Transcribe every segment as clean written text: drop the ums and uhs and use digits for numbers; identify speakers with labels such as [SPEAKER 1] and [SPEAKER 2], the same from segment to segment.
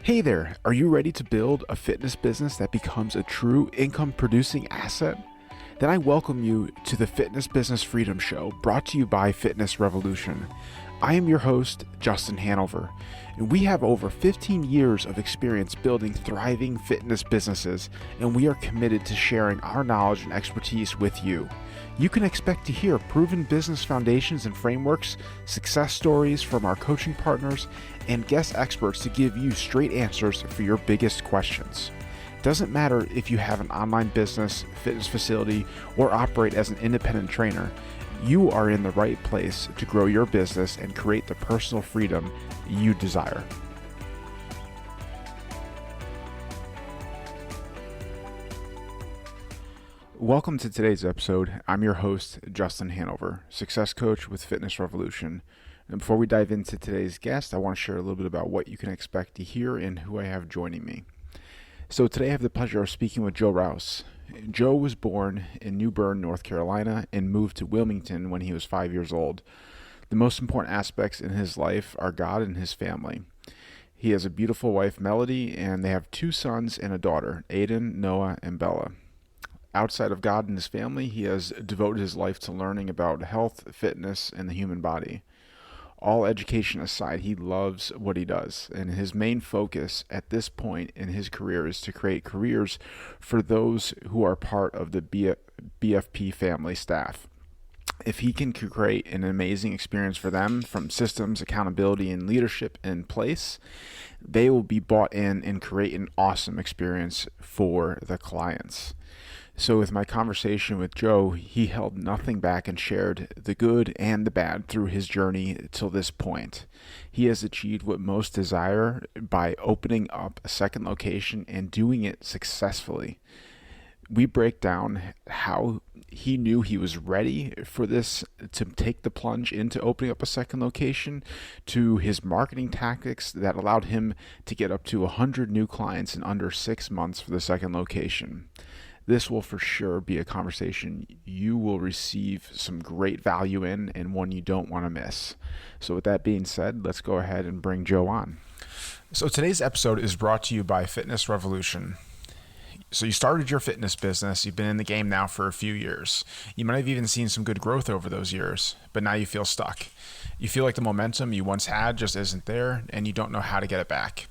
[SPEAKER 1] Hey there, are you ready to build a fitness business that becomes a true income producing asset? Then I welcome you to the Fitness Business Freedom Show, brought to you by Fitness Revolution. I am your host, Justin Hanover, and we have over 15 years of experience building thriving fitness businesses, and we are committed to sharing our knowledge and expertise with you. You can expect to hear proven business foundations and frameworks, success stories from our coaching partners, and guest experts to give you straight answers for your biggest questions. It doesn't matter if you have an online business, fitness facility, or operate as an independent trainer. You are in the right place to grow your business and create the personal freedom you desire. Welcome to today's episode. I'm your host, Justin Hanover, success coach with Fitness Revolution. And before we dive into today's guest, I want to share a little bit about what you can expect to hear and who I have joining me. So today I have the pleasure of speaking with Joe Rouse. Joe was born in Bern, North Carolina, and moved to Wilmington when he was 5 years old. The most important aspects in his life are God and his family. He has a beautiful wife, Melody, and they have 2 sons and a daughter, Aiden, Noah, and Bella. Outside of God and his family, he has devoted his life to learning about health, fitness, and the human body. All education aside, he loves what he does, and his main focus at this point in his career is to create careers for those who are part of the BFP family staff. If he can create an amazing experience for them, from systems, accountability, and leadership in place, they will be bought in and create an awesome experience for the clients. So with my conversation with Joe, he held nothing back and shared the good and the bad through his journey till this point. He has achieved what most desire by opening up a second location and doing it successfully. We break down how he knew he was ready for this, to take the plunge into opening up a second location, to his marketing tactics that allowed him to get up to 100 new clients in under 6 months for the second location. This will for sure be a conversation you will receive some great value in, and one you don't want to miss. So with that being said, let's go ahead and bring Joe on. So today's episode is brought to you by Fitness Revolution. So you started your fitness business, you've been in the game now for a few years. You might have even seen some good growth over those years, but now you feel stuck. You feel like the momentum you once had just isn't there, and you don't know how to get it back.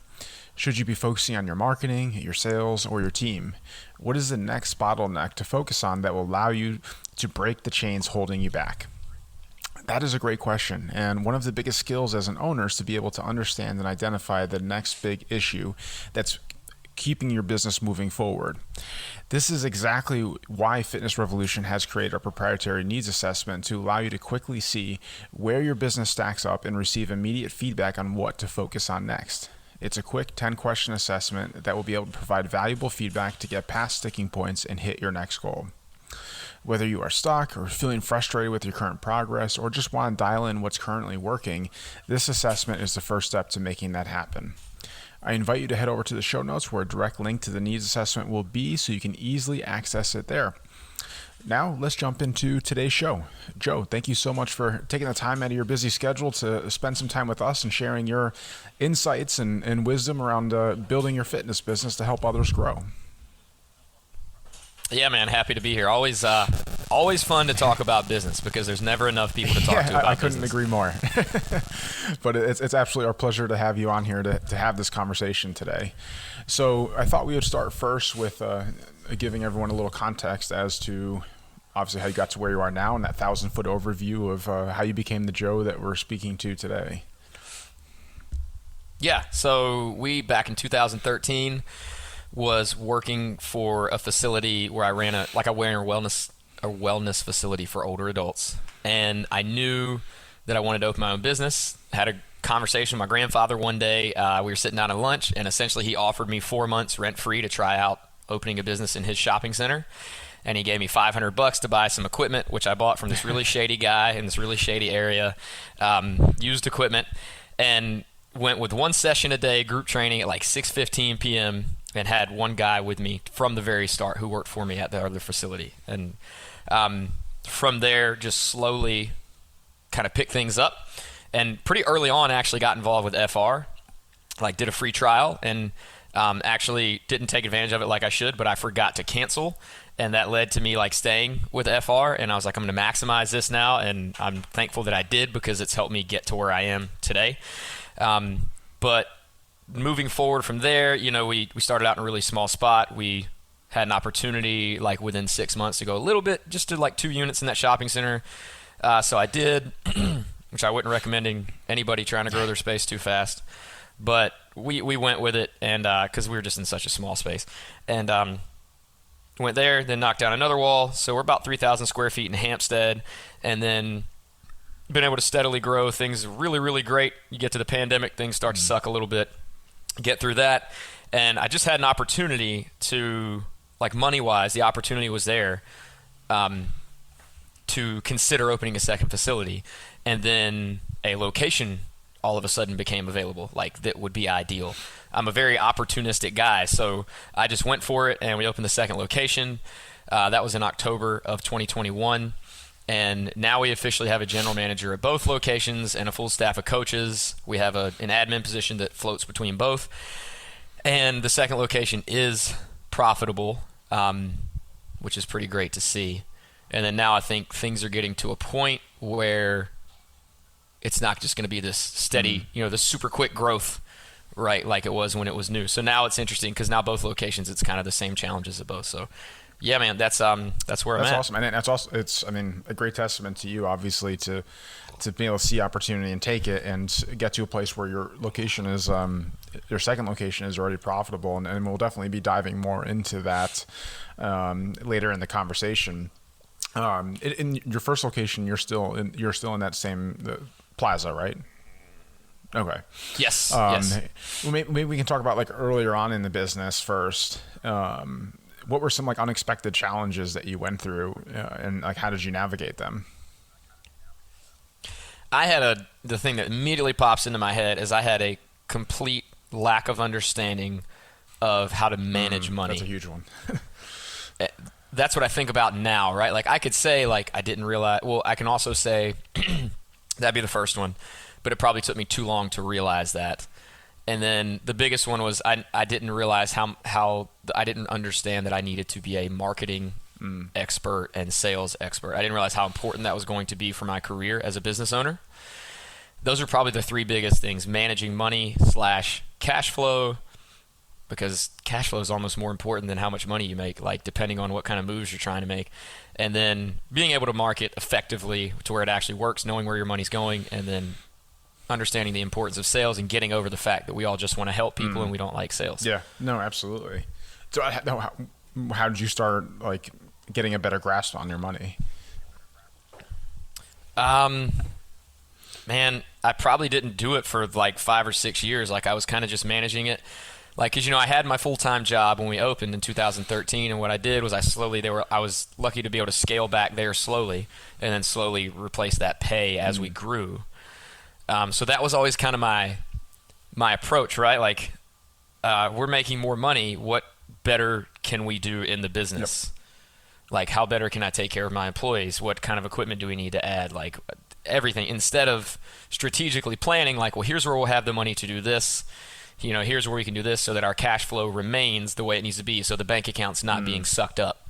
[SPEAKER 1] Should you be focusing on your marketing, your sales, or your team? What is the next bottleneck to focus on that will allow you to break the chains holding you back? That is a great question, and one of the biggest skills as an owner is to be able to understand and identify the next big issue that's keeping your business moving forward. This is exactly why Fitness Revolution has created a proprietary needs assessment to allow you to quickly see where your business stacks up and receive immediate feedback on what to focus on next. It's a quick 10-question assessment that will be able to provide valuable feedback to get past sticking points and hit your next goal. Whether you are stuck or feeling frustrated with your current progress or just want to dial in what's currently working, this assessment is the first step to making that happen. I invite you to head over to the show notes where a direct link to the needs assessment will be so you can easily access it there. Now, let's jump into today's show. Joe, thank you so much for taking the time out of your busy schedule to spend some time with us and sharing your insights and wisdom around building your fitness business to help others grow.
[SPEAKER 2] Yeah, man, happy to be here. Always fun to talk about business because there's never enough people to talk to about
[SPEAKER 1] I couldn't
[SPEAKER 2] business.
[SPEAKER 1] agree more. But it's absolutely our pleasure to have you on here to have this conversation today. So I thought we would start first with giving everyone a little context as to obviously how you got to where you are now and that 1,000-foot overview of how you became the Joe that we're speaking to today.
[SPEAKER 2] Yeah, so we, back in 2013, was working for a facility where I ran a wellness facility for older adults. And I knew that I wanted to open my own business. Had a conversation with my grandfather one day. We were sitting down at lunch, and essentially he offered me 4 months rent-free to try out opening a business in his shopping center. And he gave me $500 to buy some equipment, which I bought from this really shady guy in this really shady area, used equipment, and went with 1 session a day, group training at like 6:15 p.m., and had one guy with me from the very start who worked for me at the other facility. And from there, just slowly kind of picked things up. And pretty early on, actually got involved with FR. like did a free trial and actually didn't take advantage of it like I should, but I forgot to cancel. And that led to me like staying with FR. And I was like, I'm going to maximize this now. And I'm thankful that I did, because it's helped me get to where I am today. But moving forward from there, you know, we started out in a really small spot. We had an opportunity like within 6 months to go a little bit, just to like 2 units in that shopping center. So I did, which I wouldn't recommend anybody trying to grow their space too fast. But we went with it, and because we were just in such a small space. And went there, then knocked down another wall. So we're about 3,000 square feet in Hampstead, and then been able to steadily grow. Things really, really great. You get to the pandemic, things start to suck a little bit. Get through that, and I just had an opportunity to, like money-wise, the opportunity was there to consider opening a second facility, and then a location all of a sudden became available, like that would be ideal. I'm a very opportunistic guy, so I just went for it, and we opened the second location. That was in October of 2021, and now we officially have a general manager at both locations and a full staff of coaches. We have an admin position that floats between both, and the second location is profitable, which is pretty great to see. And then now I think things are getting to a point where it's not just going to be this steady, you know, this super quick growth, right, like it was when it was new. So now it's interesting because now both locations, it's kind of the same challenges of both. So, yeah, man, that's where I'm at.
[SPEAKER 1] That's awesome, and that's also, it's, I mean, a great testament to you, obviously, to be able to see opportunity and take it and get to a place where your location is, your second location is already profitable, and we'll definitely be diving more into that later in the conversation. In your first location, you're still in that same plaza, right? Okay.
[SPEAKER 2] Yes.
[SPEAKER 1] Yes. Well, maybe we can talk about like earlier on in the business first. What were some like unexpected challenges that you went through, and like how did you navigate them?
[SPEAKER 2] I had the thing that immediately pops into my head is I had a complete lack of understanding of how to manage money.
[SPEAKER 1] That's a huge one.
[SPEAKER 2] That's what I think about now, right? Like I could say like I didn't realize. Well, I can also say that'd be the first one, but it probably took me too long to realize that. And then the biggest one was I didn't realize how I didn't understand that I needed to be a marketing expert and sales expert. I didn't realize how important that was going to be for my career as a business owner. Those are probably the three biggest things: managing money / cash flow, because cash flow is almost more important than how much money you make, like depending on what kind of moves you're trying to make. And then being able to market effectively to where it actually works, knowing where your money's going, and then understanding the importance of sales and getting over the fact that we all just want to help people and we don't like sales.
[SPEAKER 1] Yeah, no, absolutely. So how did you start like getting a better grasp on your money?
[SPEAKER 2] Man, I probably didn't do it for like 5 or 6 years. Like I was kind of just managing it. Like, cause you know, I had my full-time job when we opened in 2013, and what I did was I was lucky to be able to scale back there slowly, and then slowly replace that pay as we grew. So that was always kind of my approach, right? Like, we're making more money. What better can we do in the business? Yep. Like, how better can I take care of my employees? What kind of equipment do we need to add? Like, everything. Instead of strategically planning, like, well, here's where we'll have the money to do this. You know, here's where we can do this so that our cash flow remains the way it needs to be, so the bank account's not being sucked up.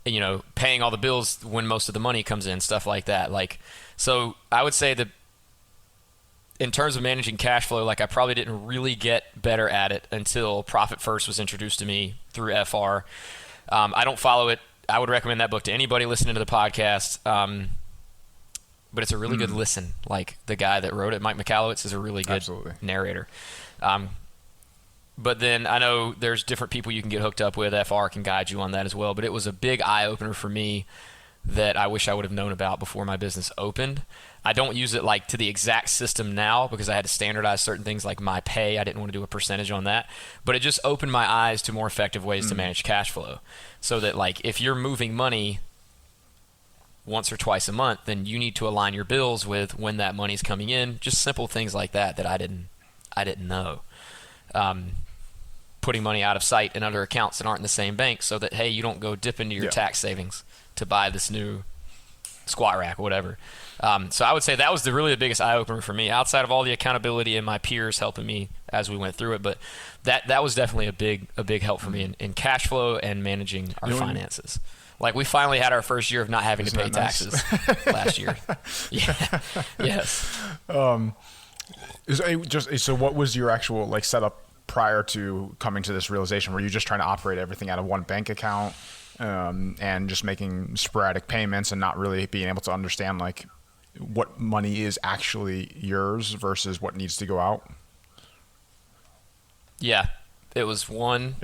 [SPEAKER 2] You know, paying all the bills when most of the money comes in, stuff like that. Like, so I would say that in terms of managing cash flow, like I probably didn't really get better at it until Profit First was introduced to me through FR. I don't follow it. I would recommend that book to anybody listening to the podcast. But it's a really good listen. Like the guy that wrote it, Mike Michalowicz, is a really good narrator. But then I know there's different people you can get hooked up with. FR can guide you on that as well. But it was a big eye-opener for me that I wish I would have known about before my business opened. I don't use it like to the exact system now because I had to standardize certain things like my pay. I didn't want to do a percentage on that. But it just opened my eyes to more effective ways to manage cash flow. So that like if you're moving money once or twice a month, then you need to align your bills with when that money's coming in. Just simple things like that I didn't know. Putting money out of sight in other accounts that aren't in the same bank so that, hey, you don't go dip into your tax savings to buy this new squat rack or whatever. So I would say that was really the biggest eye opener for me, outside of all the accountability and my peers helping me as we went through it. But that was definitely a big help for me in cash flow and managing our finances. Like, we finally had our first year of not having to pay taxes last year. Yeah. Yes.
[SPEAKER 1] So what was your actual like setup prior to coming to this realization? Were you just trying to operate everything out of one bank account, and just making sporadic payments and not really being able to understand like what money is actually yours versus what needs to go out?
[SPEAKER 2] Yeah, it was one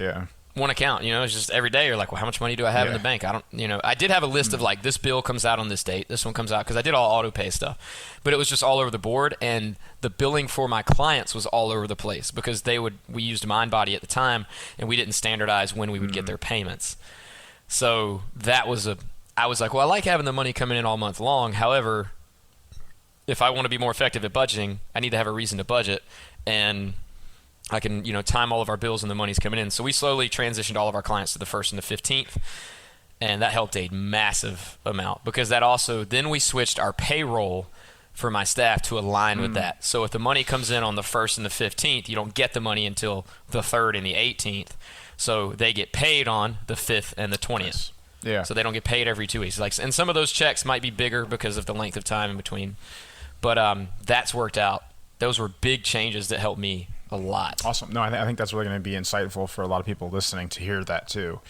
[SPEAKER 2] account. It's just every day you're like, well, how much money do I have in the bank? I did have a list of like, this bill comes out on this date, this one comes out, because I did all auto pay stuff, but it was just all over the board, and the billing for my clients was all over the place because we used MindBody at the time, and we didn't standardize when we would get their payments. So I was like, well, I like having the money coming in all month long. However, if I want to be more effective at budgeting, I need to have a reason to budget, and I can, time all of our bills and the money's coming in. So we slowly transitioned all of our clients to the 1st and the 15th, and that helped a massive amount, because that also, then we switched our payroll for my staff to align with that. So if the money comes in on the 1st and the 15th, you don't get the money until the 3rd and the 18th. So they get paid on the 5th and the 20th.
[SPEAKER 1] Nice. Yeah.
[SPEAKER 2] So they don't get paid every 2 weeks. And some of those checks might be bigger because of the length of time in between. But that's worked out. Those were big changes that helped me a lot.
[SPEAKER 1] Awesome. No, I think that's really going to be insightful for a lot of people listening to hear that too.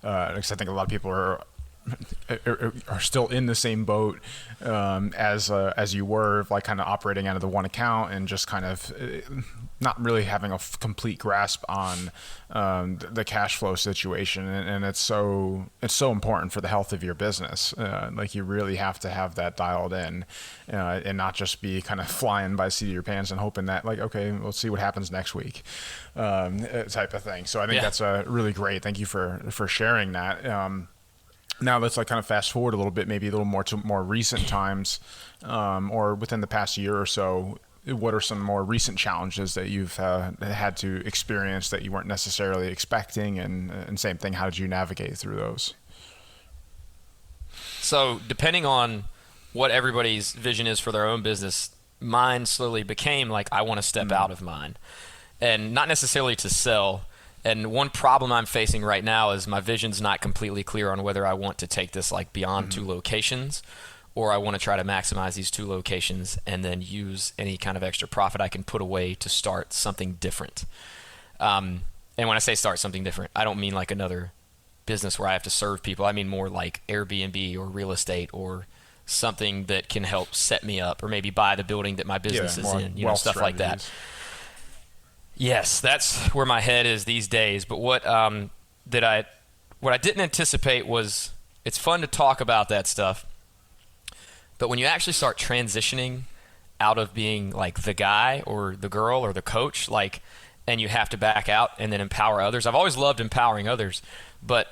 [SPEAKER 1] Because I think a lot of people are still in the same boat as you were, like kind of operating out of the one account and just kind of not really having a complete grasp on the cash flow situation. And it's so important for the health of your business. Like, you really have to have that dialed in, and not just be kind of flying by the seat of your pants and hoping that, like, okay, we'll see what happens next week, type of thing. So I think that's really great. Thank you for sharing that. Now let's like kind of fast forward a little bit, maybe a little more to more recent times, or within the past year or so. What are some more recent challenges that you've had to experience that you weren't necessarily expecting, and same thing, how did you navigate through those?
[SPEAKER 2] So depending on what everybody's vision is for their own business, mine slowly became like, I want to step out of mine, and not necessarily to sell. And one problem I'm facing right now is my vision's not completely clear on whether I want to take this like beyond 2 locations, or I want to try to maximize these 2 locations and then use any kind of extra profit I can put away to start something different. And when I say start something different, I don't mean like another business where I have to serve people. I mean more like Airbnb or real estate, or something that can help set me up, or maybe buy the building that my business is in, stuff like that. Yes, that's where my head is these days. But what I didn't anticipate was, it's fun to talk about that stuff, but when you actually start transitioning out of being like the guy or the girl or the coach, like, and you have to back out and then empower others. I've always loved empowering others, but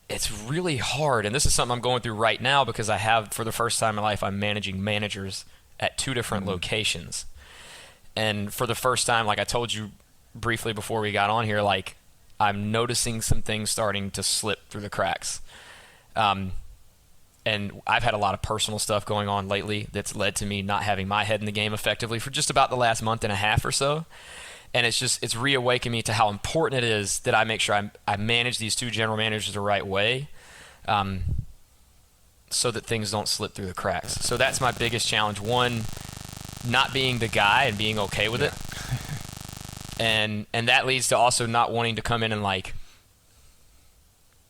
[SPEAKER 2] it's really hard. And this is something I'm going through right now, because I have, for the first time in my life, I'm managing managers at 2 different locations. And for the first time, like I told you briefly before we got on here, like, I'm noticing some things starting to slip through the cracks. And I've had a lot of personal stuff going on lately that's led to me not having my head in the game effectively for just about the last month and a half or so. And it's reawakened me to how important it is that I make sure I manage these 2 general managers the right way, so that things don't slip through the cracks. So that's my biggest challenge. One, not being the guy and being okay with it. And that leads to also not wanting to come in and like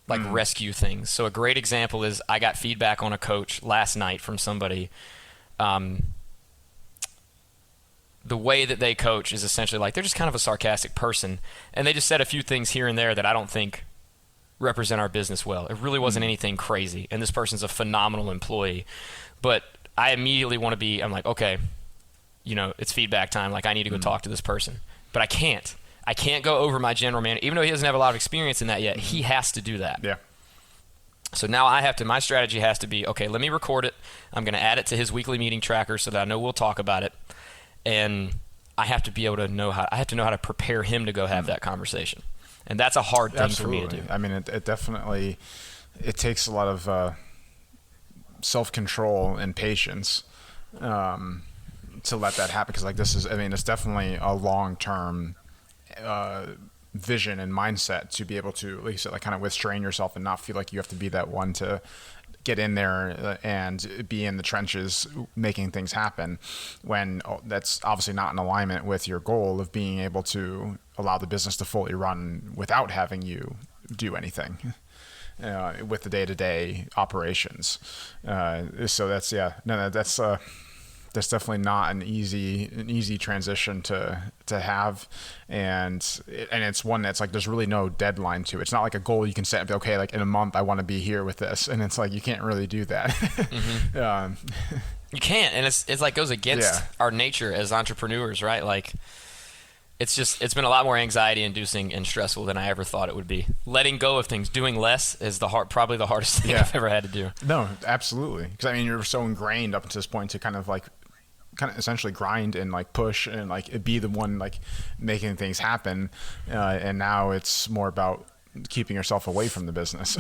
[SPEAKER 2] rescue things. So a great example is, I got feedback on a coach last night from somebody. The way that they coach is essentially like, they're just kind of a sarcastic person, and they just said a few things here and there that I don't think represent our business well. It really wasn't anything crazy, and this person's a phenomenal employee, but I immediately want to be, I'm like, okay, it's feedback time. Like, I need to go talk to this person, but I can't go over my general manager, even though he doesn't have a lot of experience in that yet. He has to do that. Yeah. So now my strategy has to be, okay, let me record it. I'm going to add it to his weekly meeting tracker so that I know we'll talk about it. And I have to be able to know how to prepare him to go have that conversation. And that's a hard thing for me to do.
[SPEAKER 1] I mean, it definitely, it takes a lot of self-control and patience to let that happen, because like this is, I mean, it's definitely a long-term vision and mindset to be able to, like you said, like kind of restrain yourself and not feel like you have to be that one to get in there and be in the trenches making things happen, when that's obviously not in alignment with your goal of being able to allow the business to fully run without having you do anything with the day-to-day operations. So that's, that's definitely not an easy transition to have, and it's one that's like there's really no deadline to it. It's not like a goal you can set and be, okay, like in a month I want to be here with this, and it's like you can't really do that.
[SPEAKER 2] Mm-hmm. You can't, and it's like goes against our nature as entrepreneurs, right? Like it's been a lot more anxiety inducing and stressful than I ever thought it would be. Letting go of things, doing less is probably the hardest thing I've ever had to do.
[SPEAKER 1] No, absolutely. Because I mean, you're so ingrained up to this point to kind of essentially grind and like push and like be the one like making things happen, and now it's more about keeping yourself away from the business.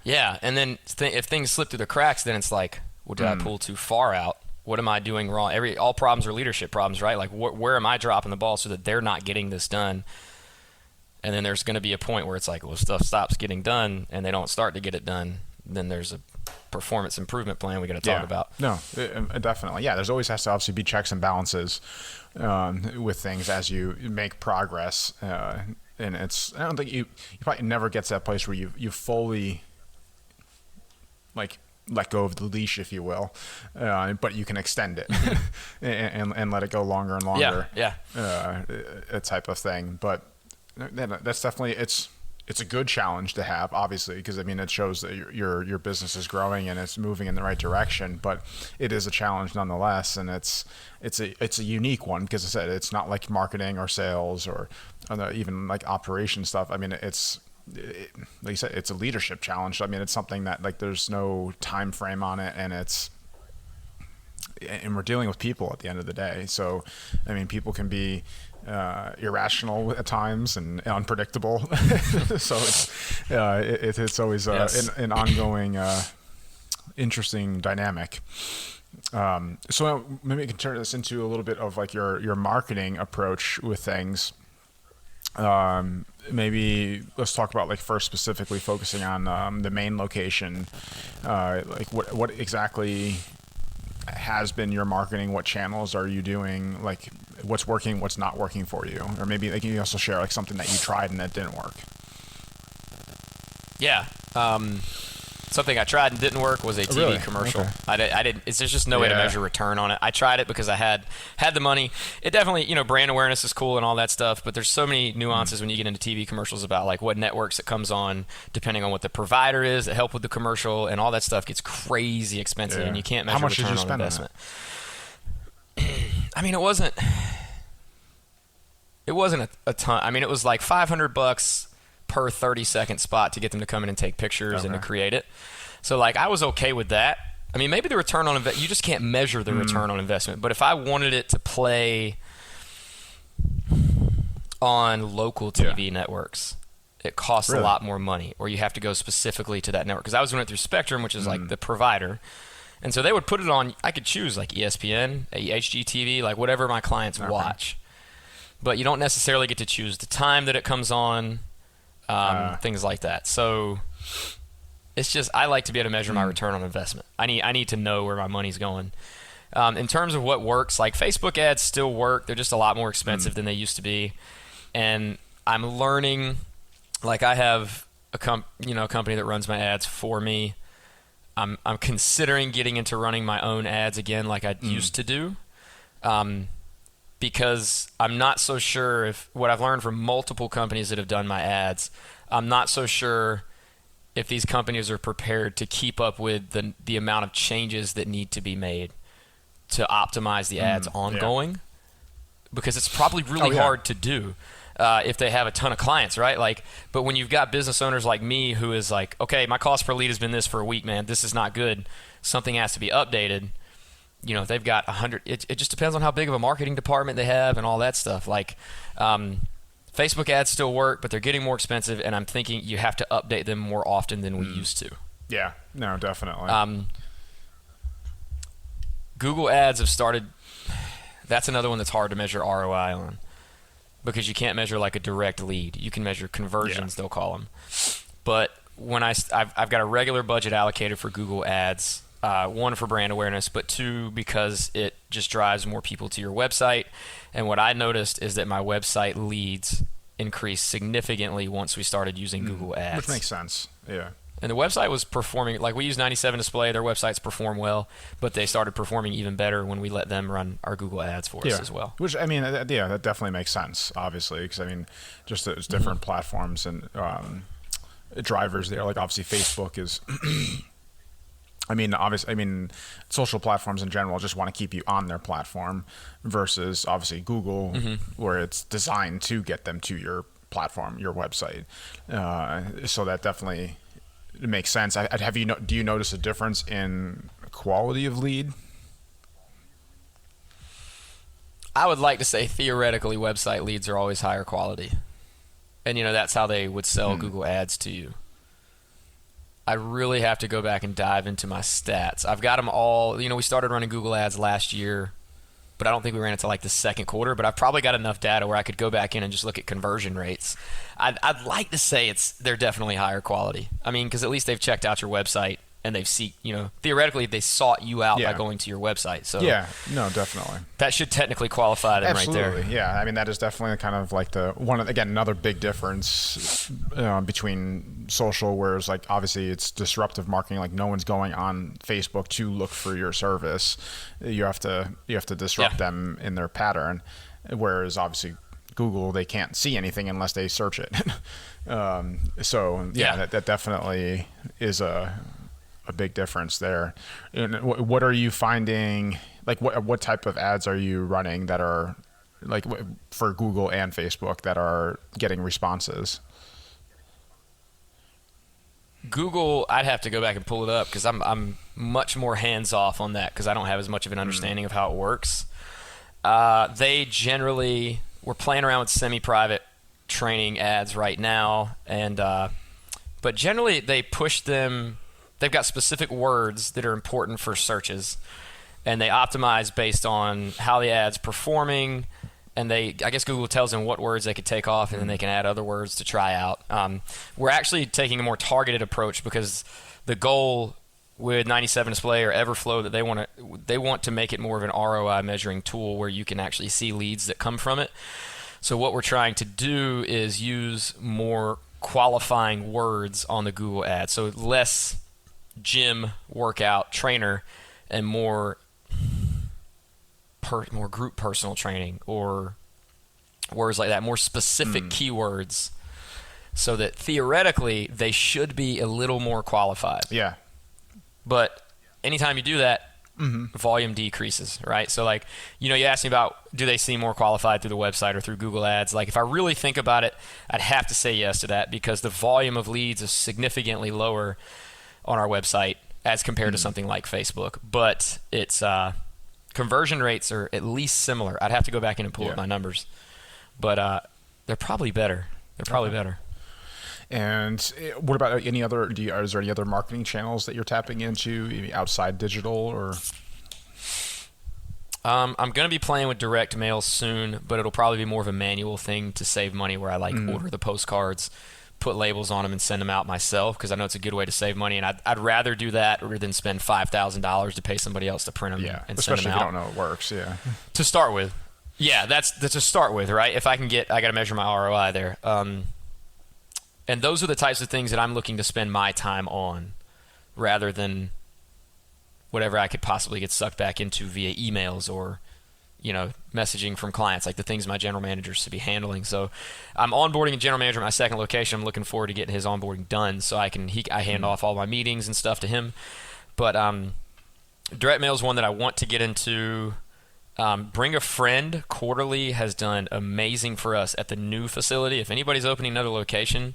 [SPEAKER 2] Yeah, and then if things slip through the cracks, then it's like, well, did I pull too far out? What am I doing wrong? All problems are leadership problems, right? Like where am I dropping the ball so that they're not getting this done? And then there's going to be a point where it's like, well, stuff stops getting done and they don't start to get it done. Then there's a performance improvement plan we got to talk about.
[SPEAKER 1] No, definitely. Yeah, there's always has to obviously be checks and balances with things as you make progress. And I don't think you probably never get to that place where you fully like let go of the leash, if you will, but you can extend it and let it go longer and longer. A type of thing. But that's definitely it's a good challenge to have, obviously, because I mean it shows that your business is growing and it's moving in the right direction. But it is a challenge nonetheless, and it's a unique one because I said it's not like marketing or sales or even like operation stuff. I mean like you said, it's a leadership challenge. I mean, it's something that like there's no time frame on it, and we're dealing with people at the end of the day. So, I mean, people can be irrational at times and unpredictable. So it's always an ongoing, interesting dynamic. So maybe we can turn this into a little bit of like your marketing approach with things. Maybe let's talk about like first specifically focusing on the main location. Like what exactly has been your marketing? What channels are you doing? Like what's working, what's not working for you? Or maybe like, you also share like something that you tried and that didn't work.
[SPEAKER 2] Yeah. Something I tried and didn't work was a TV commercial. Okay. I didn't. There's just no way to measure return on it. I tried it because I had the money. It definitely, brand awareness is cool and all that stuff, but there's so many nuances when you get into TV commercials about like what networks it comes on, depending on what the provider is that help with the commercial, and all that stuff gets crazy expensive, and you can't measure
[SPEAKER 1] How much
[SPEAKER 2] return
[SPEAKER 1] did you spend
[SPEAKER 2] on investment.
[SPEAKER 1] On that?
[SPEAKER 2] I mean, it wasn't a ton. I mean, it was like $500 per 30-second spot to get them to come in and take pictures and to create it. So like I was okay with that. I mean, maybe the return on investment, you just can't measure the return on investment. But if I wanted it to play on local TV networks, it costs a lot more money, or you have to go specifically to that network. Because I was doing it through Spectrum, which is like the provider. And so they would put it on, I could choose like ESPN, HGTV, like whatever my clients watch. But you don't necessarily get to choose the time that it comes on. Things like that. So it's just, I like to be able to measure my return on investment. I need to know where my money's going. In terms of what works, like Facebook ads still work. They're just a lot more expensive than they used to be. And I'm learning, like I have a company that runs my ads for me. I'm considering getting into running my own ads again like I used to do. Because I'm not so sure if what I've learned from multiple companies that have done my ads, I'm not so sure if these companies are prepared to keep up with the amount of changes that need to be made to optimize the ads ongoing, because it's probably really hard to do if they have a ton of clients, right? Like, but when you've got business owners like me who is like, okay, my cost per lead has been this for a week, man, this is not good. Something has to be updated. They've got 100. It just depends on how big of a marketing department they have and all that stuff. Like, Facebook ads still work, but they're getting more expensive, and I'm thinking you have to update them more often than we used to.
[SPEAKER 1] Yeah, no, definitely.
[SPEAKER 2] Google ads have started. That's another one that's hard to measure ROI on because you can't measure like a direct lead. You can measure conversions, they'll call them. But when I've got a regular budget allocated for Google ads, one for brand awareness, but two because it just drives more people to your website. And what I noticed is that my website leads increased significantly once we started using Google ads.
[SPEAKER 1] Which makes sense. Yeah.
[SPEAKER 2] And the website was performing, like we use 97 Display, their websites perform well, but they started performing even better when we let them run our Google ads for us as well.
[SPEAKER 1] Which, I mean, that definitely makes sense, obviously, because, I mean, just it's different platforms and drivers there. Like, obviously, Facebook is, social platforms in general just want to keep you on their platform versus, obviously, Google, where it's designed to get them to your platform, your website. So that definitely... It makes sense. Do you notice a difference in quality of lead?
[SPEAKER 2] I would like to say theoretically website leads are always higher quality. And, that's how they would sell Google ads to you. I really have to go back and dive into my stats. I've got them all. We started running Google ads last year, but I don't think we ran it to like the second quarter. But I've probably got enough data where I could go back in and just look at conversion rates. I'd like to say they're definitely higher quality. I mean, because at least they've checked out your website and they've theoretically they sought you out by going to your website. So
[SPEAKER 1] yeah, no, definitely.
[SPEAKER 2] That should technically qualify them right there.
[SPEAKER 1] Yeah, I mean that is definitely kind of like another big difference between social, whereas like obviously it's disruptive marketing. Like no one's going on Facebook to look for your service. You have to disrupt them in their pattern, whereas obviously Google, they can't see anything unless they search it. That definitely is a big difference there. And what are you finding? Like, what type of ads are you running that are like for Google and Facebook that are getting responses?
[SPEAKER 2] Google, I'd have to go back and pull it up because I'm much more hands off on that because I don't have as much of an understanding of how it works. They generally, we're playing around with semi-private training ads right now, and but generally they push them. They've got specific words that are important for searches, and they optimize based on how the ad's performing. And I guess Google tells them what words they could take off, and then they can add other words to try out. We're actually taking a more targeted approach because the goal with 97 Display or Everflow that they want to make it more of an ROI measuring tool where you can actually see leads that come from it. So what we're trying to do is use more qualifying words on the Google ad. So less gym, workout, trainer, and more group personal training or words like that, more specific keywords, so that theoretically they should be a little more qualified.
[SPEAKER 1] Yeah.
[SPEAKER 2] But anytime you do that, volume decreases, right? So like, you asked me about do they seem more qualified through the website or through Google Ads? Like if I really think about it, I'd have to say yes to that because the volume of leads is significantly lower on our website as compared to something like Facebook. But it's conversion rates are at least similar. I'd have to go back in and pull up my numbers. But they're probably better. Better.
[SPEAKER 1] And what about is there any other marketing channels that you're tapping into outside digital or?
[SPEAKER 2] I'm going to be playing with direct mail soon, but it'll probably be more of a manual thing to save money where I order the postcards, put labels on them, and send them out myself because I know it's a good way to save money. And I'd rather do that rather than spend $5,000 to pay somebody else to print them and send them out.
[SPEAKER 1] Especially if you don't know it works,
[SPEAKER 2] To start with. Yeah, that's to start with, right? If I got to measure my ROI there. And those are the types of things that I'm looking to spend my time on rather than whatever I could possibly get sucked back into via emails or, messaging from clients, like the things my general manager should be handling. So I'm onboarding a general manager at my second location. I'm looking forward to getting his onboarding done so I hand off all my meetings and stuff to him. But direct mail is one that I want to get into. Bring a Friend quarterly has done amazing for us at the new facility. If anybody's opening another location,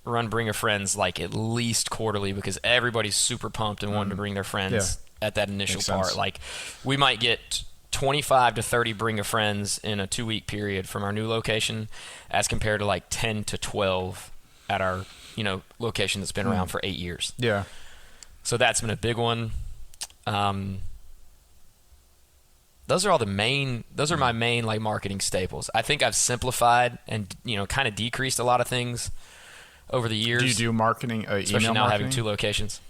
[SPEAKER 2] run Bring a Friends like at least quarterly because everybody's super pumped and wanting to bring their friends at that initial part. Like we might get 25 to 30 Bring a Friends in a 2-week period from our new location as compared to like 10 to 12 at our location that's been around for 8 years.
[SPEAKER 1] Yeah.
[SPEAKER 2] So that's been a big one. Those are my main like marketing staples. I think I've simplified and kind of decreased a lot of things over the years.
[SPEAKER 1] Do you do marketing,
[SPEAKER 2] especially
[SPEAKER 1] email
[SPEAKER 2] now
[SPEAKER 1] marketing?
[SPEAKER 2] having 2 locations?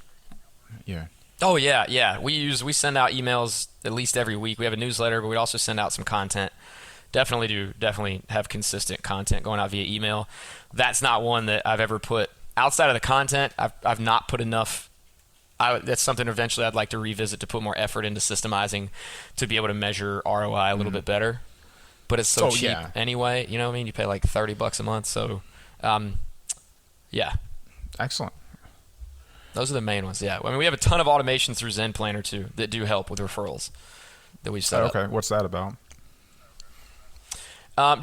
[SPEAKER 1] Yeah.
[SPEAKER 2] Oh yeah. We send out emails at least every week. We have a newsletter, but we also send out some content. Definitely have consistent content going out via email. That's not one that I've ever put outside of the content. I've not put enough. That's something eventually I'd like to revisit to put more effort into systemizing to be able to measure ROI a little bit better. But it's so cheap anyway. You know what I mean? You pay like $30 a month. So, yeah.
[SPEAKER 1] Excellent.
[SPEAKER 2] Those are the main ones. Yeah. I mean, we have a ton of automation through Zen Planner too that do help with referrals that we've set up.
[SPEAKER 1] Okay. What's that about?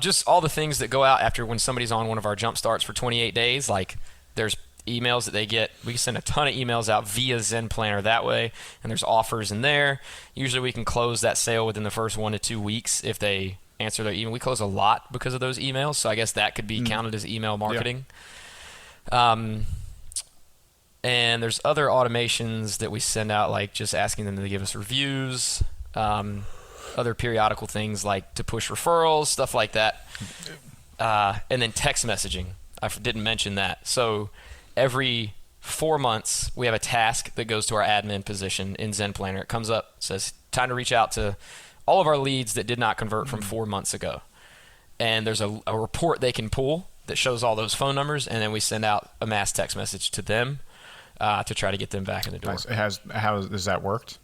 [SPEAKER 2] Just all the things that go out after when somebody's on one of our jump starts for 28 days. Like there's emails that they get. We can send a ton of emails out via Zen Planner that way, and there's offers in there. Usually we can close that sale within the first 1 to 2 weeks if they answer their email. We close a lot because of those emails, so I guess that could be counted as email marketing. Yeah. And there's other automations that we send out, like just asking them to give us reviews, other periodical things like to push referrals, stuff like that. And then text messaging. I didn't mention that. So every 4 months, we have a task that goes to our admin position in Zen Planner. It comes up, says, time to reach out to all of our leads that did not convert from 4 months ago. And there's a report they can pull that shows all those phone numbers, and then we send out a mass text message to them to try to get them back in the door.
[SPEAKER 1] Nice. How has that worked?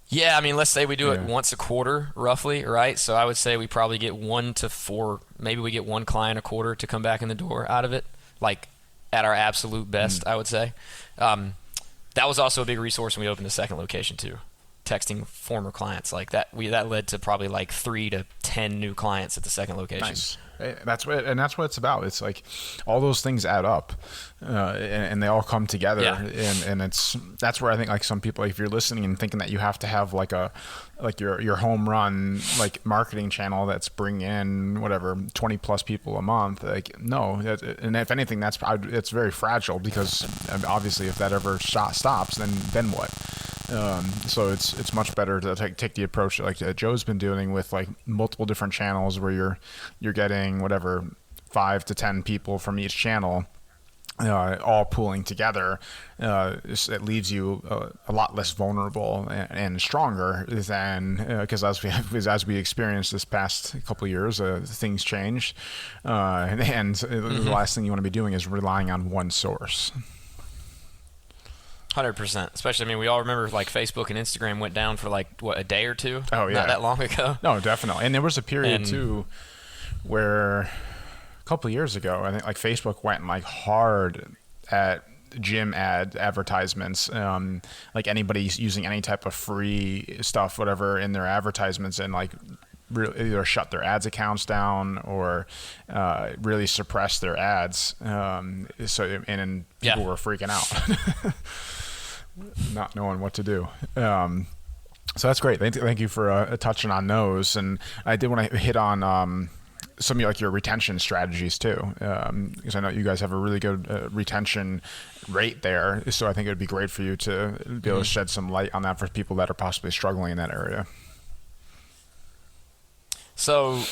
[SPEAKER 2] Yeah, I mean, let's say we do it once a quarter, roughly, right? So I would say we probably get 1 to 4, maybe we get 1 client a quarter to come back in the door out of it, like at our absolute best, I would say. That was also a big resource when we opened the second location too, texting former clients like that. That led to probably like 3 to 10 new clients at the second location.
[SPEAKER 1] Nice. That's what it's about. It's like all those things add up, and they all come together. Yeah. And that's where I think like some people, if you're listening and thinking that you have to have like your home run like marketing channel that's bringing in whatever 20 plus people a month, like no. And if anything, it's very fragile because obviously if that ever stops, then what? So it's much better to take the approach like Joe's been doing with like multiple different channels where you're getting whatever 5 to 10 people from each channel, all pooling together. It leaves you a lot less vulnerable and stronger than because as we experienced this past couple of years, things changed, and the last thing you want to be doing is relying on one source.
[SPEAKER 2] 100%. Especially, I mean, we all remember like Facebook and Instagram went down for like a day or two.
[SPEAKER 1] Oh yeah,
[SPEAKER 2] not that long ago.
[SPEAKER 1] No, definitely. And there was a period too where a couple of years ago, I think like Facebook went like hard at gym advertisements, like anybody using any type of free stuff, whatever, in their advertisements, and like either shut their ads accounts down or really suppress their ads. So people were freaking out. Not knowing what to do. So that's great. Thank you for touching on those. And I did want to hit on some of like your retention strategies too, because I know you guys have a really good retention rate there. So I think it would be great for you to be able to shed some light on that for people that are possibly struggling in that area. So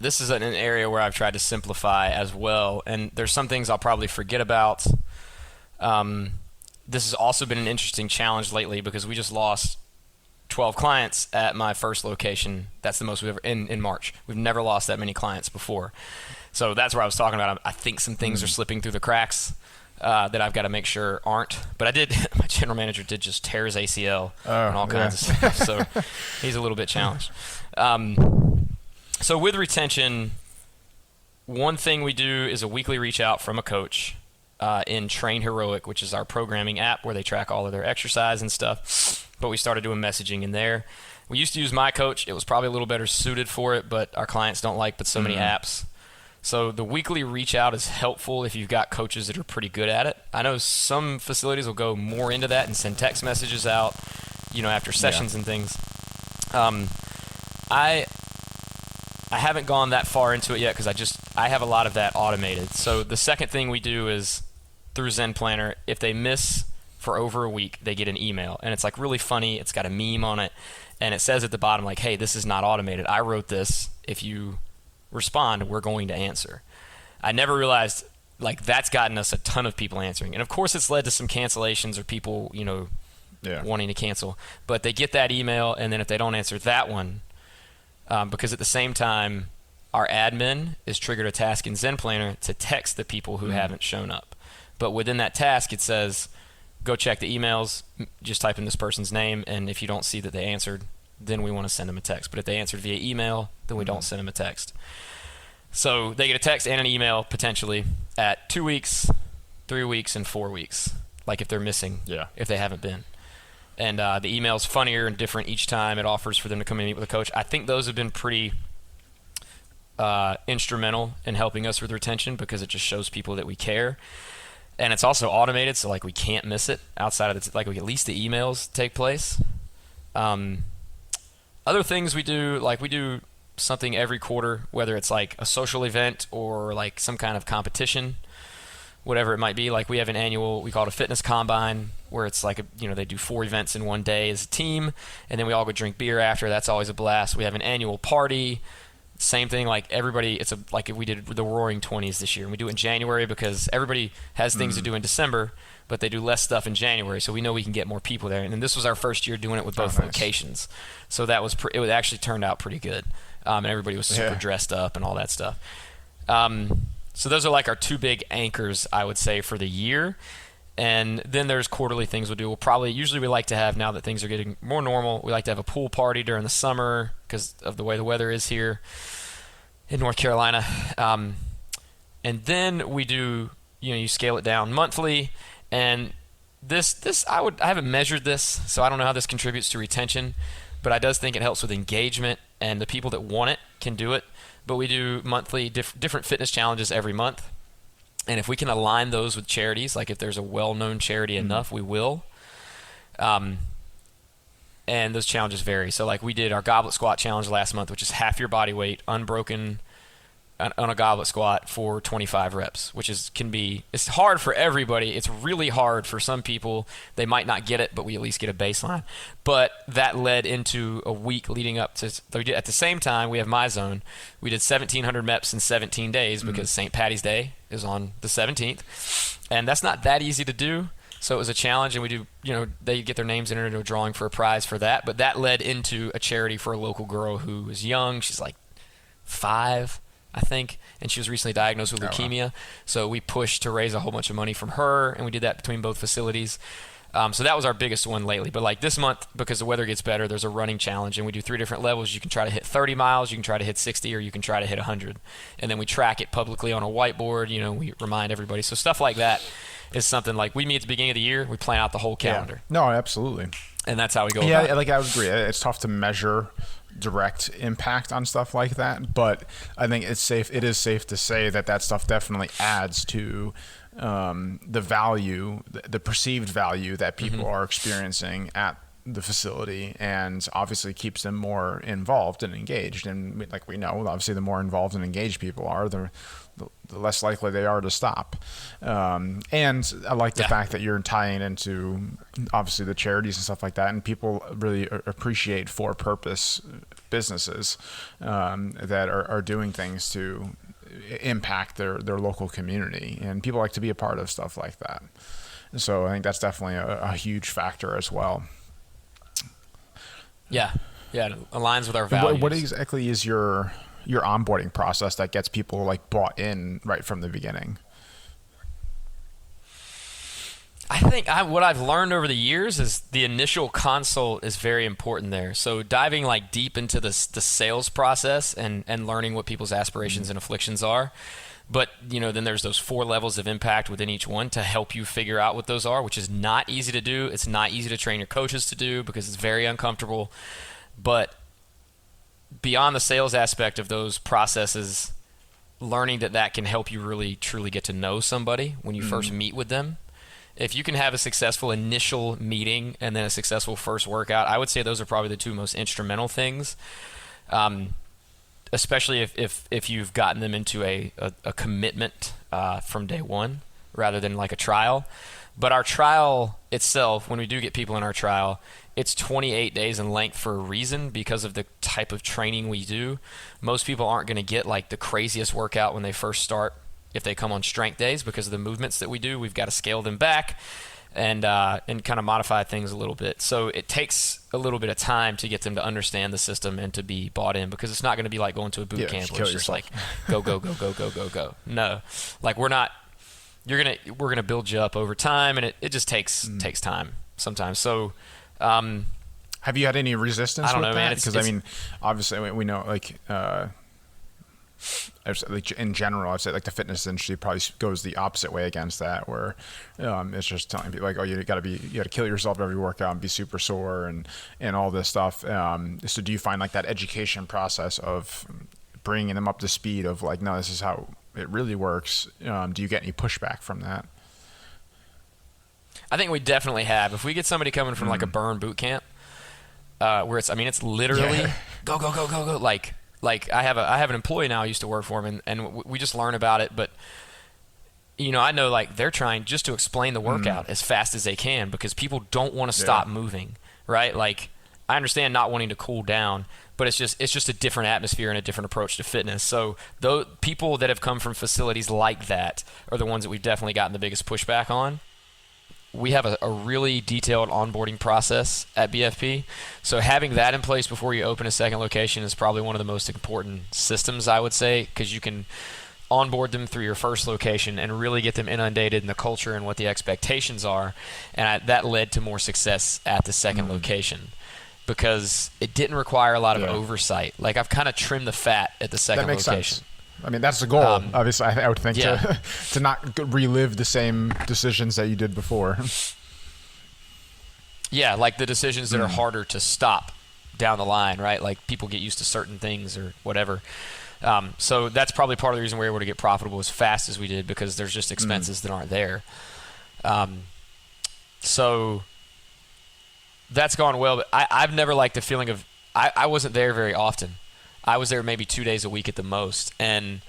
[SPEAKER 2] this is an area where I've tried to simplify as well, and there's some things I'll probably forget about. This has also been an interesting challenge lately because we just lost 12 clients at my first location. That's the most we've ever in March. We've never lost that many clients before. So that's where I was talking about. I think some things are slipping through the cracks that I've got to make sure aren't. But my general manager did just tear his ACL and all kinds of stuff. So he's a little bit challenged. So with retention, one thing we do is a weekly reach out from a coach in Train Heroic, which is our programming app where they track all of their exercise and stuff. But we started doing messaging in there. We used to use My Coach. It was probably a little better suited for it, but our clients don't like but so many apps. So the weekly reach out is helpful if you've got coaches that are pretty good at it. I know some facilities will go more into that and send text messages out, after sessions and things. I haven't gone that far into it yet because I have a lot of that automated. So the second thing we do is through Zen Planner. If they miss for over a week, they get an email, and it's like really funny. It's got a meme on it, and it says at the bottom like, hey, this is not automated. I wrote this. If you respond, we're going to answer. I never realized like that's gotten us a ton of people answering, and of course it's led to some cancellations or people wanting to cancel. But they get that email, and then if they don't answer that one, because at the same time our admin is triggered a task in Zen Planner to text the people who haven't shown up. But within that task it says, go check the emails, just type in this person's name, and if you don't see that they answered, then we want to send them a text. But if they answered via email, then we don't send them a text. So they get a text and an email potentially at 2 weeks, 3 weeks, and 4 weeks, like if they're missing, if they haven't been. And the email's funnier and different each time. It offers for them to come and meet with a coach. I think those have been pretty instrumental in helping us with retention because it just shows people that we care. And it's also automated, so like we can't miss it outside of like at least the emails take place. Other things we do, like we do something every quarter, whether it's like a social event or like some kind of competition, whatever it might be. Like we have an annual, we call it a fitness combine, where it's like they do 4 events in one day as a team, and then we all go drink beer after. That's always a blast. We have an annual party. Same thing, like everybody, like we did the Roaring 20s this year, and we do it in January because everybody has things to do in December, but they do less stuff in January, so we know we can get more people there. And then this was our first year doing it with both locations, so that was it actually turned out pretty good, and everybody was super dressed up and all that stuff. So those are like our 2 big anchors, I would say, for the year. And then there's quarterly things we'll do. Usually we like to have, now that things are getting more normal, we like to have a pool party during the summer because of the way the weather is here in North Carolina. And then we do, you scale it down monthly. And this I haven't measured this, so I don't know how this contributes to retention, but I does think it helps with engagement, and the people that want it can do it. But we do monthly different fitness challenges every month. And if we can align those with charities, like if there's a well-known charity enough, we will. And those challenges vary. So like we did our goblet squat challenge last month, which is half your body weight, unbroken on a goblet squat for 25 reps, which it's hard for everybody. It's really hard for some people. They might not get it, but we at least get a baseline. But that led into a week leading up to, at the same time, we have My Zone. We did 1,700 reps in 17 days because St. Patty's Day is on the 17th. And that's not that easy to do. So it was a challenge, and we do, they get their names entered into a drawing for a prize for that. But that led into a charity for a local girl who is young. She's like 5, I think, and she was recently diagnosed with leukemia. Wow. So we pushed to raise a whole bunch of money from her, and we did that between both facilities. So that was our biggest one lately. But like this month, because the weather gets better, there's a running challenge, and we do 3 different levels. You can try to hit 30 miles, you can try to hit 60, or you can try to hit 100. And then we track it publicly on a whiteboard. We remind everybody. So stuff like that is something like we meet at the beginning of the year, we plan out the whole calendar.
[SPEAKER 1] Yeah. No, absolutely.
[SPEAKER 2] And that's how we go
[SPEAKER 1] about it.
[SPEAKER 2] Yeah,
[SPEAKER 1] like I would agree. It's tough to measure direct impact on stuff like that, but I think it is safe to say that stuff definitely adds to the value, the perceived value that people are experiencing at the facility, and obviously keeps them more involved and engaged. And like we know, obviously the more involved and engaged people are, the less likely they are to stop. And I like the fact that you're tying into obviously the charities and stuff like that, and people really appreciate for-purpose businesses that are doing things to impact their local community, and people like to be a part of stuff like that. So I think that's definitely a huge factor as well.
[SPEAKER 2] Yeah, it aligns with our values.
[SPEAKER 1] What exactly is your onboarding process that gets people like bought in right from the beginning?
[SPEAKER 2] I think what I've learned over the years is the initial consult is very important there. So diving like deep into the sales process and learning what people's aspirations and afflictions are. But, then there's those 4 levels of impact within each one to help you figure out what those are, which is not easy to do. It's not easy to train your coaches to do because it's very uncomfortable. But beyond the sales aspect of those processes, learning that can help you really, truly get to know somebody when you first meet with them. If you can have a successful initial meeting and then a successful first workout, I would say those are probably the 2 most instrumental things. Especially if you've gotten them into a commitment from day one, rather than like a trial. But our trial itself, when we do get people in our trial, it's 28 days in length for a reason because of the type of training we do. Most people aren't going to get like the craziest workout when they first start if they come on strength days because of the movements that we do. We've got to scale them back and kind of modify things a little bit. So it takes a little bit of time to get them to understand the system and to be bought in, because it's not going to be like going to a boot camp where it's just like go, go, go, go, go, go, go. No, like we're gonna build you up over time, and it just takes time sometimes. So
[SPEAKER 1] have you had any resistance?
[SPEAKER 2] I don't
[SPEAKER 1] with
[SPEAKER 2] know,
[SPEAKER 1] that?
[SPEAKER 2] man.
[SPEAKER 1] Because I mean, obviously we know like in general, I'd say like the fitness industry probably goes the opposite way against that, where it's just telling people like, oh, you got to kill yourself every workout and be super sore and all this stuff. So do you find like that education process of bringing them up to speed of like, no, this is how it really works? Do you get any pushback from that?
[SPEAKER 2] I think we definitely have. If we get somebody coming from like a Bern boot camp, where it's literally go, go, go, go, go, like I have an employee now I used to work for him, and we just learn about it. But I know like they're trying just to explain the workout as fast as they can, because people don't want to stop moving, right? Like I understand not wanting to cool down, but it's just a different atmosphere and a different approach to fitness. So those people that have come from facilities like that are the ones that we've definitely gotten the biggest pushback on. We have a really detailed onboarding process at BFP. So having that in place before you open a second location is probably one of the most important systems, I would say, because you can onboard them through your first location and really get them inundated in the culture and what the expectations are. And that led to more success at the second location, because it didn't require a lot of oversight. Like I've kind of trimmed the fat at the second location.
[SPEAKER 1] Sense. I mean, that's the goal. Obviously, I would think to not relive the same decisions that you did before.
[SPEAKER 2] Yeah, like the decisions that are harder to stop down the line, right? Like people get used to certain things or whatever. So that's probably part of the reason we're able to get profitable as fast as we did, because there's just expenses that aren't there. So that's gone well. But I've never liked the feeling of I wasn't there very often. I was there maybe 2 days a week at the most, and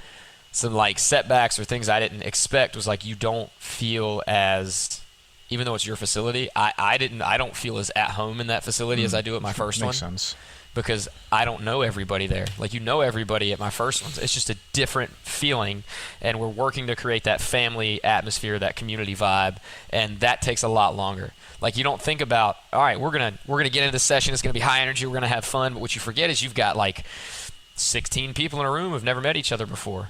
[SPEAKER 2] some like setbacks or things I didn't expect was like you don't feel as, even though it's your facility, I don't feel as at home in that facility as I do at my first one.
[SPEAKER 1] Makes sense.
[SPEAKER 2] Because I don't know everybody there. Like everybody at my first one. It's just a different feeling, and we're working to create that family atmosphere, that community vibe, and that takes a lot longer. Like you don't think about, all right, we're gonna get into this session. It's gonna be high energy. We're gonna have fun. But what you forget is you've got like 16 people in a room who've never met each other before,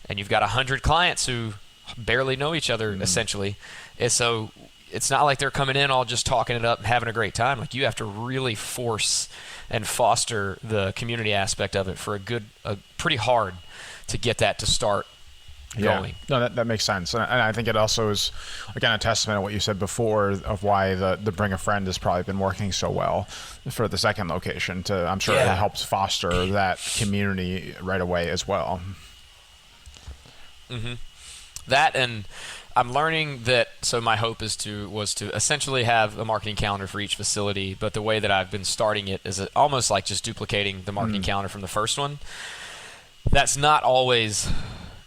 [SPEAKER 2] and you've got 100 clients who barely know each other essentially. And so it's not like they're coming in all just talking it up and having a great time. Like you have to really force and foster the community aspect of it for pretty hard to get that to start going.
[SPEAKER 1] No, that makes sense. And I think it also is, again, a testament to what you said before of why the Bring a Friend has probably been working so well for the second location. I'm sure it helps foster that community right away as well.
[SPEAKER 2] Mm-hmm. That, and I'm learning that, so my hope was to essentially have a marketing calendar for each facility, but the way that I've been starting it is almost like just duplicating the marketing calendar from the first one. That's not always...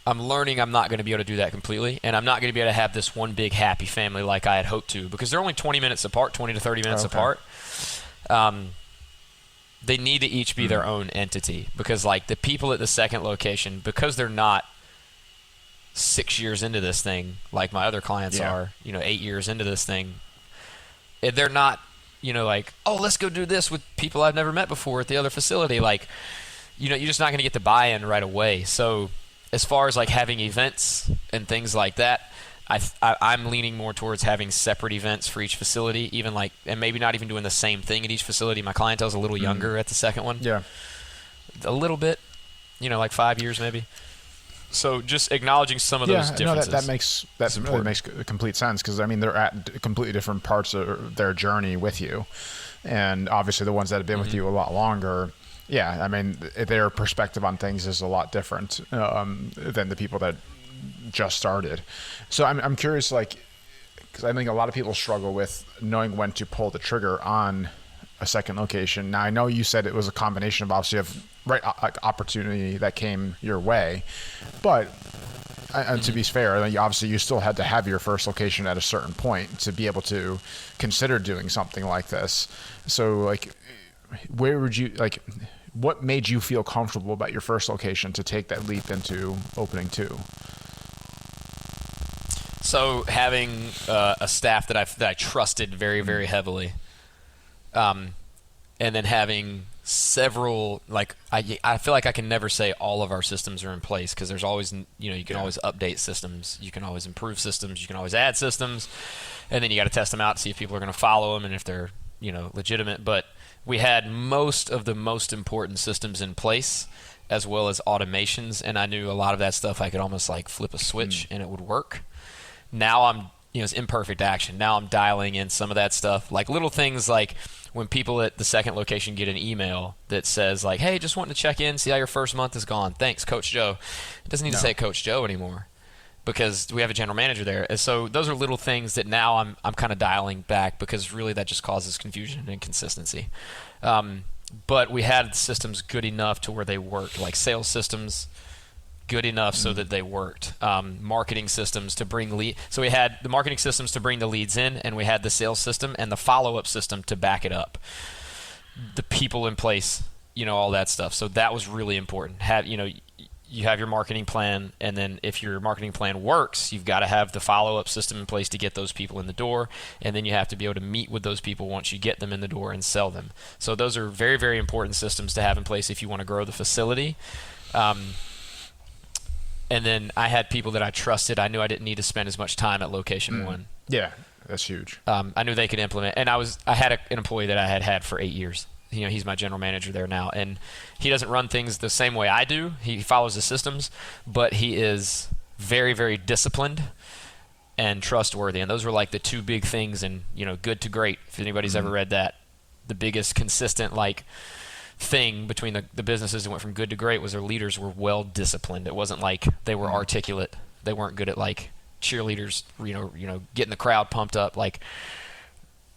[SPEAKER 2] I'm learning I'm not going to be able to do that completely, and I'm not going to be able to have this one big happy family like I had hoped to, because they're only 20 minutes apart, 20 to 30 minutes apart. They need to each be their own entity, because like the people at the second location, because they're not 6 years into this thing like my other clients are, 8 years into this thing, they're not, like, oh, let's go do this with people I've never met before at the other facility. Like, you're just not going to get the buy-in right away. So as far as like having events and things like that, I'm leaning more towards having separate events for each facility, even like, and maybe not even doing the same thing at each facility. My clientele's a little younger at the second one. Yeah. A little bit, like 5 years maybe. So just acknowledging some of those differences.
[SPEAKER 1] No, that really makes complete sense, because I mean they're at completely different parts of their journey with you, and obviously the ones that have been with you a lot longer. Yeah, I mean, their perspective on things is a lot different than the people that just started. So I'm curious, like, because I think a lot of people struggle with knowing when to pull the trigger on a second location. Now, I know you said it was a combination of obviously of opportunity that came your way, but And to be fair, obviously you still had to have your first location at a certain point to be able to consider doing something like this. So like, where would you like? What made you feel comfortable about your first location to take that leap into opening two?
[SPEAKER 2] So having a staff that I trusted very, very heavily, and then having several, like I feel like I can never say all of our systems are in place, because there's always, you can always update systems, you can always improve systems, you can always add systems, and then you got to test them out to see if people are going to follow them and if they're legitimate. But we had most of the most important systems in place, as well as automations, and I knew a lot of that stuff I could almost like flip a switch and it would work. Now I'm, it's imperfect action. Now I'm dialing in some of that stuff, like little things like when people at the second location get an email that says like, hey, just wanting to check in, see how your first month has gone. Thanks, Coach Joe. It doesn't need to say Coach Joe anymore, because we have a general manager there. And so those are little things that now I'm kind of dialing back, because really that just causes confusion and inconsistency. But we had systems good enough to where they worked, like sales systems good enough so that they worked. Marketing systems to bring so we had the marketing systems to bring the leads in, and we had the sales system and the follow-up system to back it up. The people in place, all that stuff. So that was really important. You have your marketing plan, and then if your marketing plan works, you've got to have the follow-up system in place to get those people in the door, and then you have to be able to meet with those people once you get them in the door and sell them. So those are very, very important systems to have in place if you want to grow the facility. And then I had people that I trusted. I knew I didn't need to spend as much time at location one.
[SPEAKER 1] Yeah, that's huge.
[SPEAKER 2] I knew they could implement, and I had an employee that I had for 8 years. He's my general manager there now, and he doesn't run things the same way I do. He follows the systems, but he is very, very disciplined and trustworthy. And those were like the two big things in, Good to Great. If anybody's ever read that, the biggest consistent thing between the businesses that went from good to great was their leaders were well disciplined. It wasn't like they were articulate. They weren't good at cheerleaders, getting the crowd pumped up.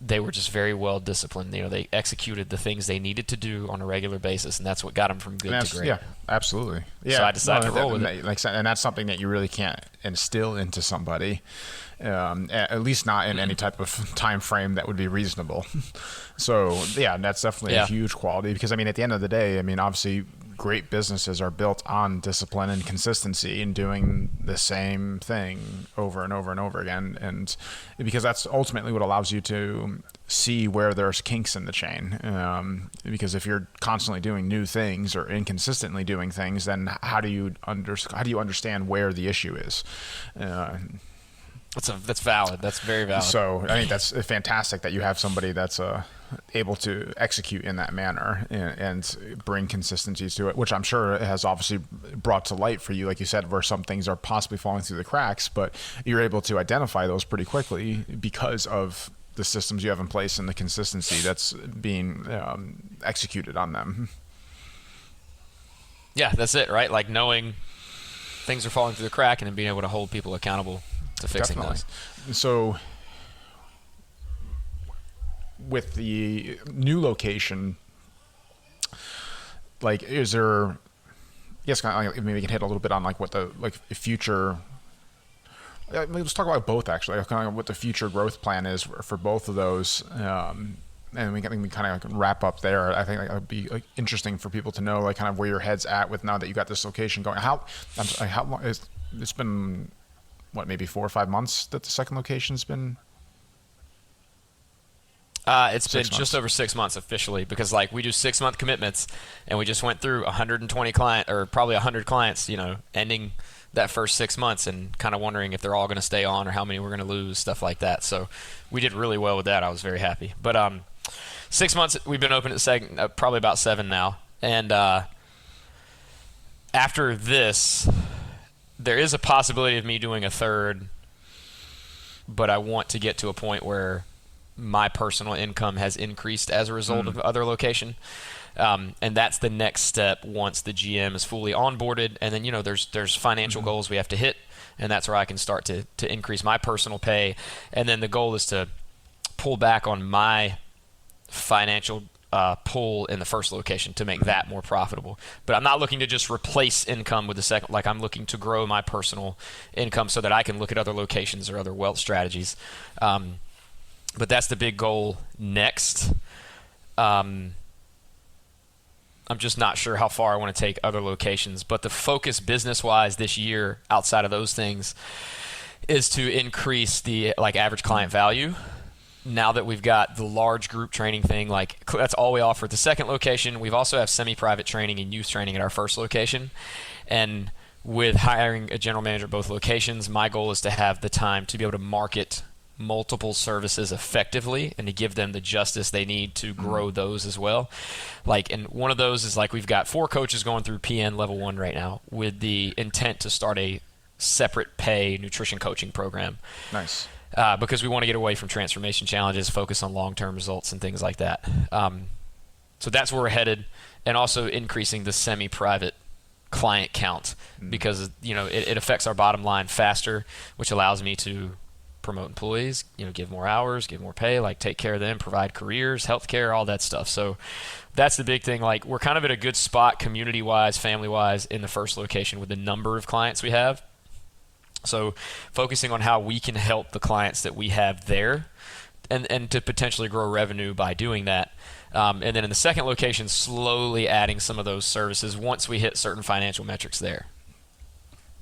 [SPEAKER 2] They were just very well disciplined. They executed the things they needed to do on a regular basis, and that's what got them from good to great.
[SPEAKER 1] Yeah, absolutely. Yeah.
[SPEAKER 2] So I decided to roll with it.
[SPEAKER 1] And that's something that you really can't instill into somebody, at least not in any type of time frame that would be reasonable. So yeah, that's definitely a huge quality, because at the end of the day, obviously great businesses are built on discipline and consistency and doing the same thing over and over and over again, and because that's ultimately what allows you to see where there's kinks in the chain, because if you're constantly doing new things or inconsistently doing things, then how do you understand where the issue is?
[SPEAKER 2] That's valid. That's very valid.
[SPEAKER 1] So I think that's fantastic that you have somebody that's able to execute in that manner and bring consistencies to it, which I'm sure has obviously brought to light for you, like you said, where some things are possibly falling through the cracks, but you're able to identify those pretty quickly because of the systems you have in place and the consistency that's being executed on them. Yeah,
[SPEAKER 2] that's it, right? Knowing things are falling through the crack and then being able to hold people accountable to fixing those.
[SPEAKER 1] So with the new location, is there, yes, maybe we can hit a little bit on what the future, let's talk about both actually, kind of what the future growth plan is for both of those, and we kind of wrap up there. I think that would be interesting for people to know kind of where your head's at with now that you got this location going. How long it's been? What, maybe 4 or 5 months that the second location's been?
[SPEAKER 2] It's been just over 6 months officially, because we do 6-month commitments, and we just went through 120 or probably 100 clients, ending that first 6 months and kind of wondering if they're all going to stay on or how many we're going to lose, stuff like that. So we did really well with that. I was very happy. But 6 months, we've been open at probably about 7 now. And after this, there is a possibility of me doing a third, but I want to get to a point where my personal income has increased as a result of other location. And that's the next step once the GM is fully onboarded. And then, there's financial goals we have to hit, and that's where I can start to increase my personal pay. And then the goal is to pull back on my financial pull in the first location to make that more profitable. But I'm not looking to just replace income with the second. Like, I'm looking to grow my personal income so that I can look at other locations or other wealth strategies. But that's the big goal next. I'm just not sure how far I want to take other locations. But the focus business-wise this year, outside of those things, is to increase the average client value. Now that we've got the large group training thing, that's all we offer at the second location. We've also have semi-private training and youth training at our first location. And with hiring a general manager at both locations, my goal is to have the time to be able to market multiple services effectively and to give them the justice they need to grow those as well. And one of those is we've got 4 coaches going through PN level 1 right now with the intent to start a separate pay nutrition coaching program.
[SPEAKER 1] Nice.
[SPEAKER 2] Because we want to get away from transformation challenges, focus on long-term results and things like that. So that's where we're headed, and also increasing the semi-private client count because it affects our bottom line faster, which allows me to promote employees, give more hours, give more pay, take care of them, provide careers, healthcare, all that stuff. So that's the big thing. We're kind of at a good spot community-wise, family-wise in the first location with the number of clients we have. So focusing on how we can help the clients that we have there and to potentially grow revenue by doing that. And then in the second location, slowly adding some of those services once we hit certain financial metrics there.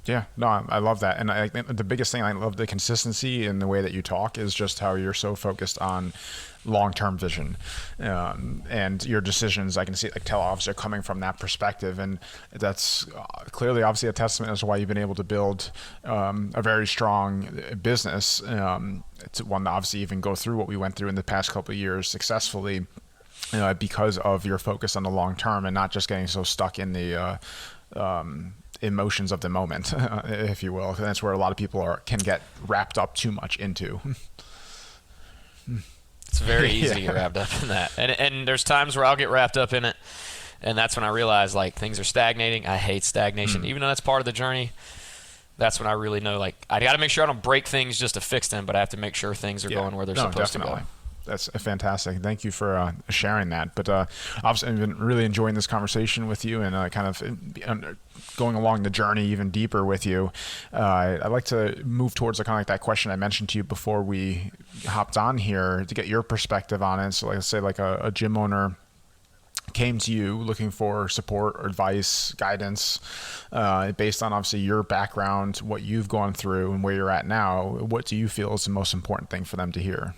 [SPEAKER 1] Yeah, no, I love that. And I think the biggest thing, I love the consistency in the way that you talk is just how you're so focused on long-term vision. And your decisions, I can see, tell obviously are coming from that perspective. And that's clearly obviously a testament as to why you've been able to build a very strong business. It's one to obviously even go through what we went through in the past couple of years successfully because of your focus on the long term and not just getting so stuck in the emotions of the moment, if you will. And that's where a lot of people can get wrapped up too much into.
[SPEAKER 2] It's very easy to get wrapped up in that. And there's times where I'll get wrapped up in it, and that's when I realize things are stagnating. I hate stagnation. Even though that's part of the journey, that's when I really know I got to make sure I don't break things just to fix them, but I have to make sure things are going where they're supposed to go.
[SPEAKER 1] That's fantastic. Thank you for sharing that. But obviously, I've been really enjoying this conversation with you and kind of going along the journey even deeper with you. I'd like to move towards kind of that question I mentioned to you before we hopped on here to get your perspective on it. So let's say a gym owner came to you looking for support or advice, guidance, based on obviously your background, what you've gone through and where you're at now. What do you feel is the most important thing for them to hear?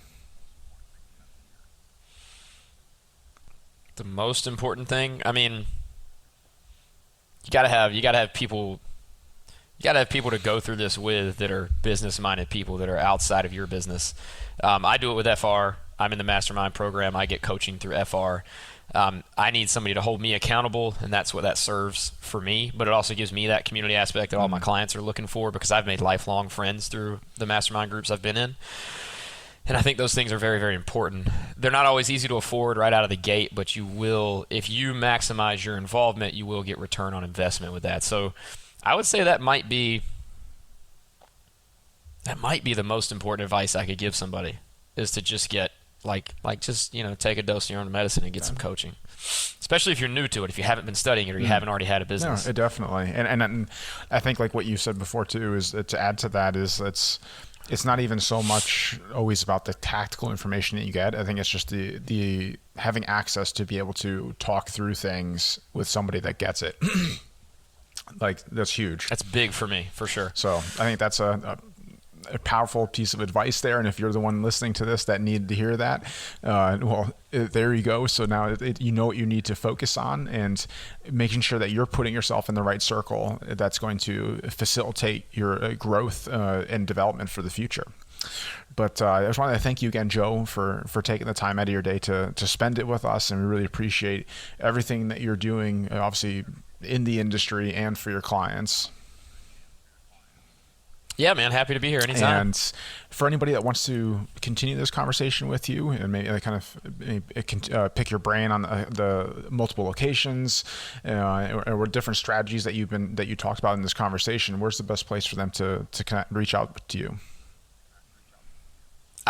[SPEAKER 2] The most important thing, I mean, you gotta have people to go through this with that are business-minded people that are outside of your business. I do it with FR. I'm in the mastermind program. I get coaching through FR. I need somebody to hold me accountable, and that's what that serves for me. But it also gives me that community aspect that all my clients are looking for because I've made lifelong friends through the mastermind groups I've been in. And I think those things are very, very important. They're not always easy to afford right out of the gate, but you will, if you maximize your involvement, you will get return on investment with that. So I would say that might be the most important advice I could give somebody is to just get take a dose of your own medicine and get some coaching. Especially if you're new to it, if you haven't been studying it or you haven't already had a business.
[SPEAKER 1] No, definitely. And I think what you said before too is to add to that is it's not even so much always about the tactical information that you get. I think it's just the having access to be able to talk through things with somebody that gets it. That's huge.
[SPEAKER 2] That's big for me, for sure.
[SPEAKER 1] So I think that's a powerful piece of advice there. And if you're the one listening to this that needed to hear that, there you go. So now you know what you need to focus on and making sure that you're putting yourself in the right circle that's going to facilitate your growth and development for the future. But I just wanted to thank you again, Joe, for taking the time out of your day to spend it with us. And we really appreciate everything that you're doing, obviously, in the industry and for your clients.
[SPEAKER 2] Yeah, man. Happy to be here anytime.
[SPEAKER 1] And for anybody that wants to continue this conversation with you and maybe pick your brain on the multiple locations or different strategies that you talked about in this conversation, where's the best place for them to reach out to you?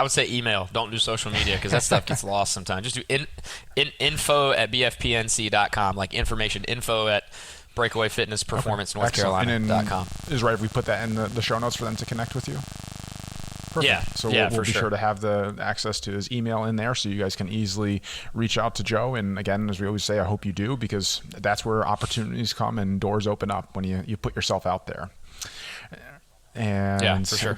[SPEAKER 2] I would say email. Don't do social media because that stuff gets lost sometimes. Just do info@bfpnc.com, like information, info at Breakaway Fitness Performance North Carolina.com.
[SPEAKER 1] Is right if we put that in the show notes for them to connect with you? Perfect.
[SPEAKER 2] Yeah.
[SPEAKER 1] So we'll be sure to have the access to his email in there so you guys can easily reach out to Joe. And again, as we always say, I hope you do, because that's where opportunities come and doors open up when you put yourself out there. And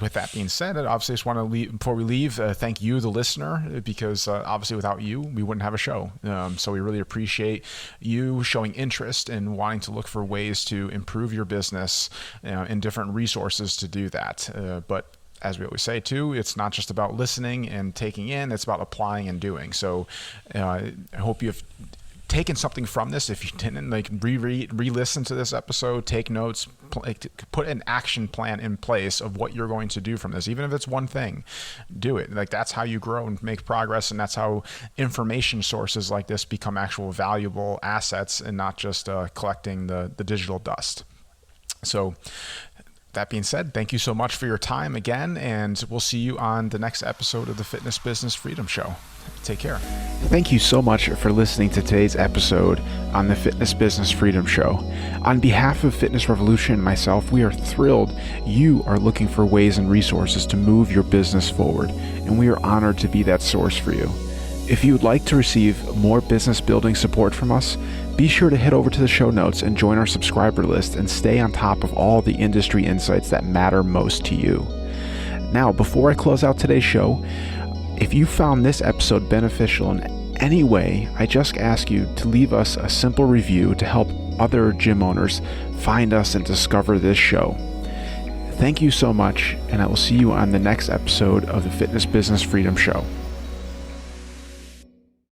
[SPEAKER 1] with that being said, I obviously just want to leave, before we leave, thank you, the listener, because obviously without you, we wouldn't have a show. So we really appreciate you showing interest in wanting to look for ways to improve your business and different resources to do that. But as we always say too, it's not just about listening and taking in, it's about applying and doing. So I hope you've taken something from this. If you didn't, like, re-listen to this episode, take notes, put an action plan in place of what you're going to do from this. Even if it's one thing, do it. Like, that's how you grow and make progress, and that's how information sources like this become actual valuable assets and not just collecting the digital dust. So that being said, thank you so much for your time again, and we'll see you on the next episode of the Fitness Business Freedom Show. Take care. Thank you so much for listening to today's episode on the Fitness Business Freedom Show. On behalf of Fitness Revolution and myself, we are thrilled you are looking for ways and resources to move your business forward, and we are honored to be that source for you. If you would like to receive more business building support from us, be sure to head over to the show notes and join our subscriber list and stay on top of all the industry insights that matter most to you. Now, before I close out today's show, if you found this episode beneficial in any way, I just ask you to leave us a simple review to help other gym owners find us and discover this show. Thank you so much, and I will see you on the next episode of the Fitness Business Freedom Show.